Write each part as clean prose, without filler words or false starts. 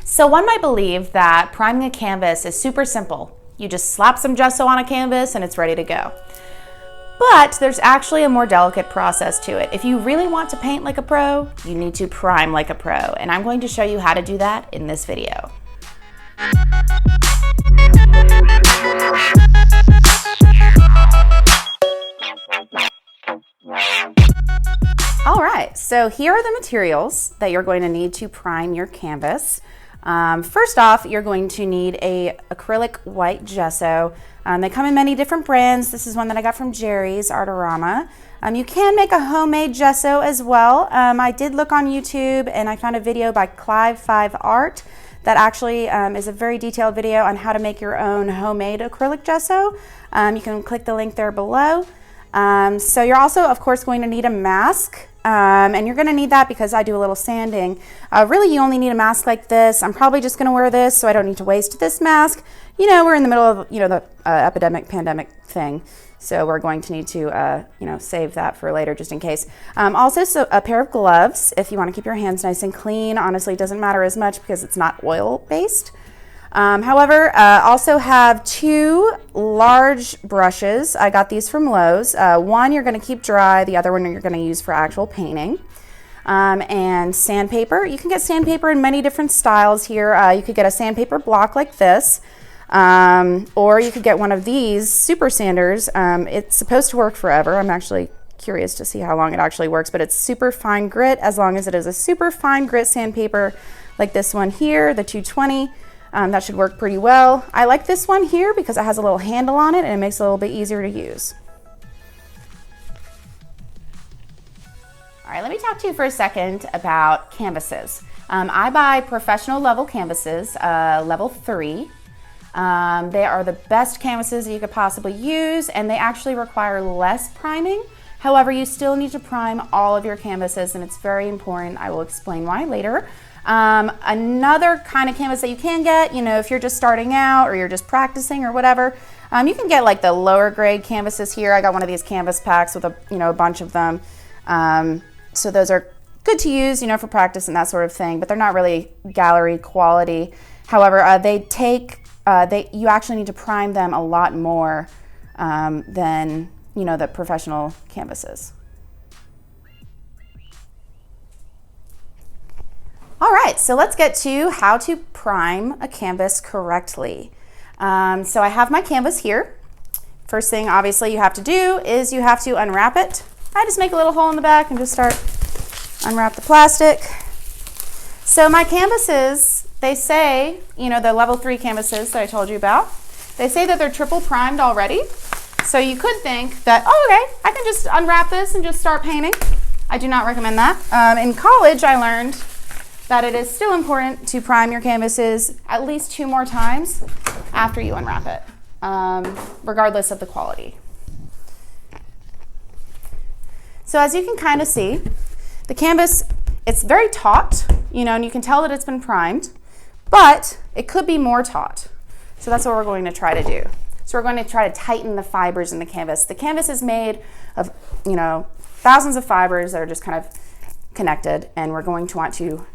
So one might believe that priming a canvas is super simple. You just slap some gesso on a canvas and it's ready to go. But there's actually a more delicate process to it. If you really want to paint like a pro, you need to prime like a pro, and I'm going to show you how to do that in this video. All right, so here are the materials that you're going to need to prime your canvas. First off, you're going to need a acrylic white gesso. They come in many different brands. This is one that I got from Jerry's, Artarama. You can make a homemade gesso as well. I did look on YouTube and I found a video by Clive5Art that actually is a very detailed video on how to make your own homemade acrylic gesso. You can click the link there below. So you're also, of course, going to need a mask. And you're going to need that because I do a little sanding. Really, you only need a mask like this. I'm probably just going to wear this so I don't need to waste this mask. You know, we're in the middle of, the epidemic, pandemic thing. So we're going to need to, save that for later just in case. Also, so a pair of gloves if you want to keep your hands nice and clean. Honestly, it doesn't matter as much because it's not oil-based. However, also have 2 large brushes. I got these from Lowe's. One you're going to keep dry, the other one you're going to use for actual painting. And sandpaper. You can get sandpaper in many different styles here. You could get a sandpaper block like this, or you could get one of these super sanders. It's supposed to work forever. I'm actually curious to see how long it actually works, but it's super fine grit as long as it is a super fine grit sandpaper like this one here, the 220. That should work pretty well. I like this one here because it has a little handle on it and it makes it a little bit easier to use. All right, let me talk to you for a second about canvases. I buy professional level canvases, level 3. They are the best canvases that you could possibly use, and they actually require less priming. However, you still need to prime all of your canvases, and it's very important. I will explain why later. Another kind of canvas that you can get, if you're just starting out or you're just practicing or whatever, you can get like the lower grade canvases here. I got one of these canvas packs with a bunch of them. So those are good to use, for practice and that sort of thing, but they're not really gallery quality. However, you actually need to prime them a lot more than, the professional canvases. All right, so let's get to how to prime a canvas correctly. So I have my canvas here. First thing, obviously, you have to do is you have to unwrap it. I just make a little hole in the back and just start unwrap the plastic. So my canvases, they say, the level 3 canvases that I told you about, they say that they're triple primed already. So you could think that, oh, okay, I can just unwrap this and just start painting. I do not recommend that. In college, I learned that it is still important to prime your canvases at least 2 more times after you unwrap it, regardless of the quality. So as you can kind of see, the canvas, it's very taut, and you can tell that it's been primed, but it could be more taut. So that's what we're going to try to do. So we're going to try to tighten the fibers in the canvas. The canvas is made of, thousands of fibers that are just kind of connected, and we're going to want to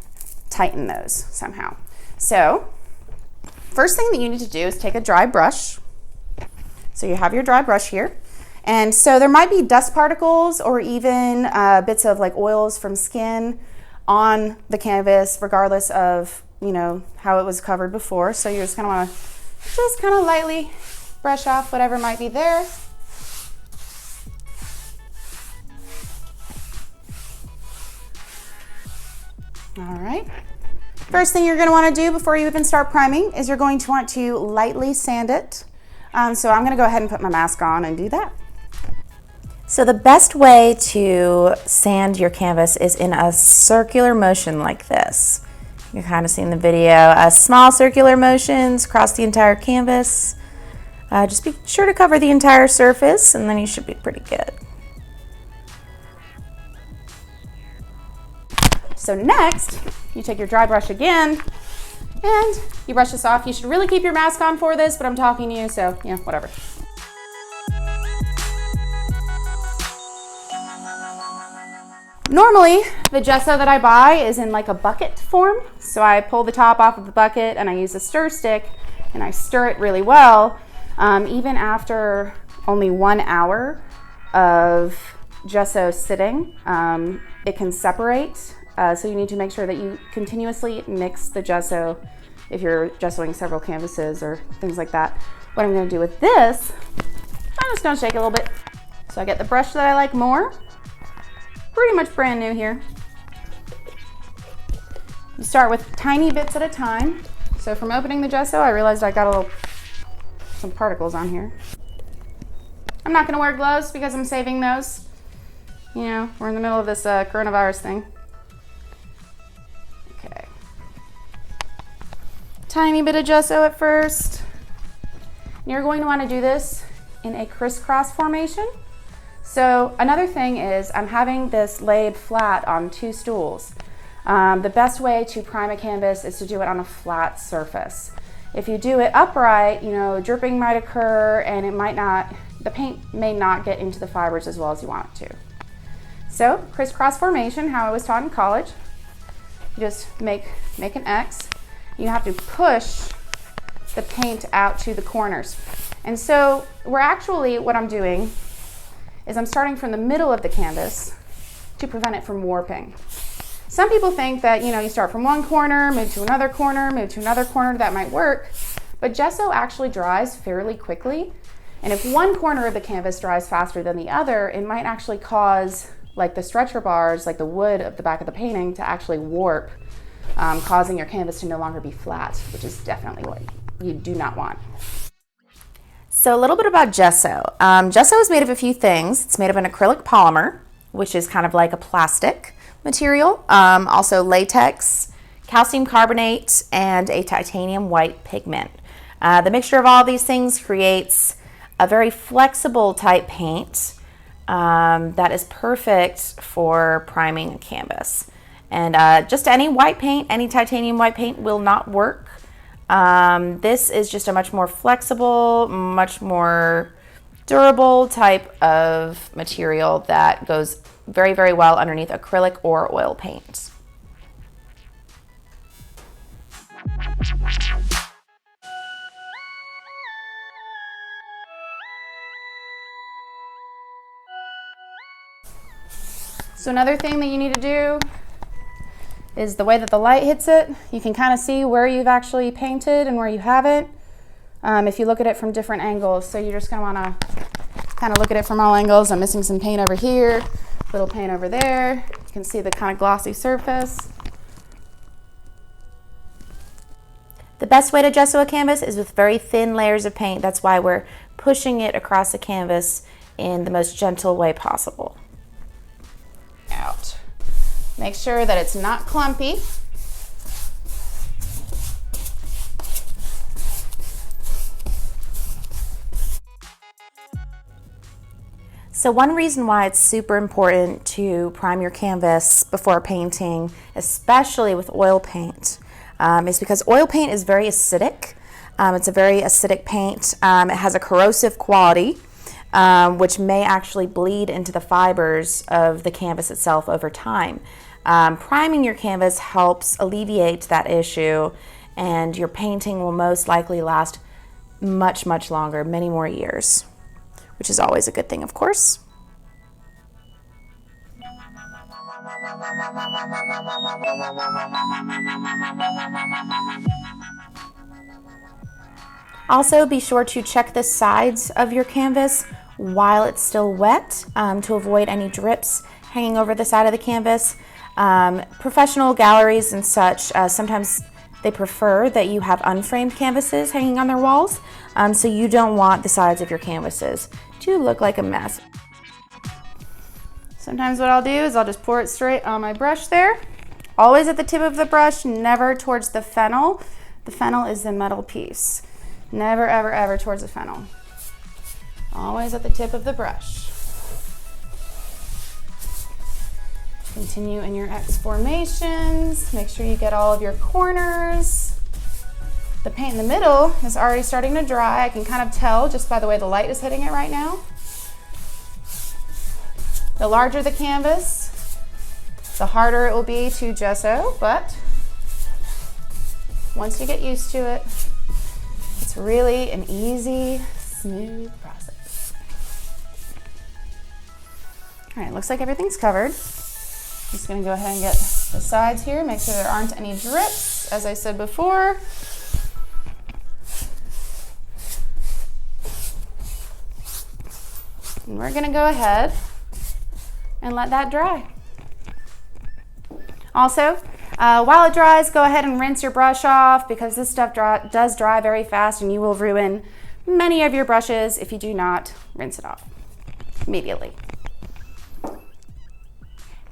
tighten those somehow. So first thing that you need to do is take a dry brush. So you have your dry brush here. And so there might be dust particles or even bits of like oils from skin on the canvas, regardless of, how it was covered before. So you're just gonna wanna just kind of lightly brush off whatever might be there. All right. First thing you're going to want to do before you even start priming is you're going to want to lightly sand it. So I'm going to go ahead and put my mask on and do that. So the best way to sand your canvas is in a circular motion like this. You can kind of see in the video, small circular motions across the entire canvas. Just be sure to cover the entire surface and then you should be pretty good. So next, you take your dry brush again and you brush this off. You should really keep your mask on for this, but I'm talking to you, so whatever. Normally, the gesso that I buy is in like a bucket form. So I pull the top off of the bucket and I use a stir stick and I stir it really well. Even after only 1 hour of gesso sitting, it can separate. So you need to make sure that you continuously mix the gesso if you're gessoing several canvases or things like that. What I'm gonna do with this, I'm just gonna shake it a little bit. So I get the brush that I like more. Pretty much brand new here. You start with tiny bits at a time. So from opening the gesso, I realized I got some particles on here. I'm not gonna wear gloves because I'm saving those. You know, we're in the middle of this coronavirus thing. Okay. Tiny bit of gesso at first. You're going to want to do this in a crisscross formation. So another thing is I'm having this laid flat on 2 stools. The best way to prime a canvas is to do it on a flat surface. If you do it upright, you know, dripping might occur and the paint may not get into the fibers as well as you want it to. So crisscross formation, how I was taught in college, you just make an X. You have to push the paint out to the corners. And so what I'm doing is I'm starting from the middle of the canvas to prevent it from warping. Some people think that, you know, you start from one corner, move to another corner, move to another corner, that might work, but gesso actually dries fairly quickly. And if one corner of the canvas dries faster than the other, it might actually cause like the stretcher bars, like the wood of the back of the painting, to actually warp, causing your canvas to no longer be flat, which is definitely what you do not want. So a little bit about gesso. Gesso is made of a few things. It's made of an acrylic polymer, which is kind of like a plastic material. Also latex, calcium carbonate, and a titanium white pigment. The mixture of all these things creates a very flexible type paint that is perfect for priming a canvas. And just any white paint, any titanium white paint will not work. This is just a much more flexible, much more durable type of material that goes very, very well underneath acrylic or oil paint. So another thing that you need to do is the way that the light hits it. You can kind of see where you've actually painted and where you haven't if you look at it from different angles. So you're just going to want to kind of look at it from all angles. I'm missing some paint over here, little paint over there. You can see the kind of glossy surface. The best way to gesso a canvas is with very thin layers of paint. That's why we're pushing it across the canvas in the most gentle way possible. Out. Make sure that it's not clumpy. So one reason why it's super important to prime your canvas before painting, especially with oil paint, is because oil paint is very acidic. It's a very acidic paint. It has a corrosive quality, which may actually bleed into the fibers of the canvas itself over time. Priming your canvas helps alleviate that issue, and your painting will most likely last much, much longer, many more years, which is always a good thing, of course. Also, be sure to check the sides of your canvas while it's still wet to avoid any drips hanging over the side of the canvas. Professional galleries and such, sometimes they prefer that you have unframed canvases hanging on their walls, so you don't want the sides of your canvases to look like a mess. Sometimes what I'll do is I'll just pour it straight on my brush there. Always at the tip of the brush, never towards the fennel. The fennel is the metal piece. Never, ever, ever towards the fennel. Always at the tip of the brush. Continue in your X formations. Make sure you get all of your corners. The paint in the middle is already starting to dry. I can kind of tell just by the way the light is hitting it right now. The larger the canvas, the harder it will be to gesso, but once you get used to it, it's really an easy, smooth process. All right, looks like everything's covered. Just gonna go ahead and get the sides here, make sure there aren't any drips, as I said before. And we're gonna go ahead and let that dry. Also, while it dries, go ahead and rinse your brush off because this stuff does dry very fast and you will ruin many of your brushes if you do not rinse it off immediately.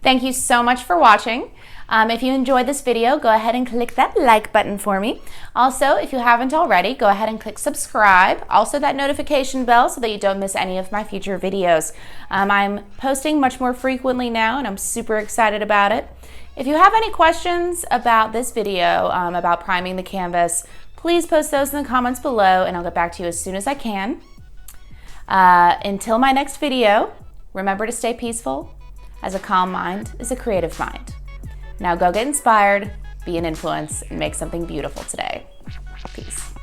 Thank you so much for watching. If you enjoyed this video, go ahead and click that like button for me. Also, if you haven't already, go ahead and click subscribe. Also that notification bell so that you don't miss any of my future videos. I'm posting much more frequently now and I'm super excited about it. If you have any questions about this video, about priming the canvas, please post those in the comments below and I'll get back to you as soon as I can. Until my next video, remember to stay peaceful, as a calm mind is a creative mind. Now go get inspired, be an influence, and make something beautiful today. Peace.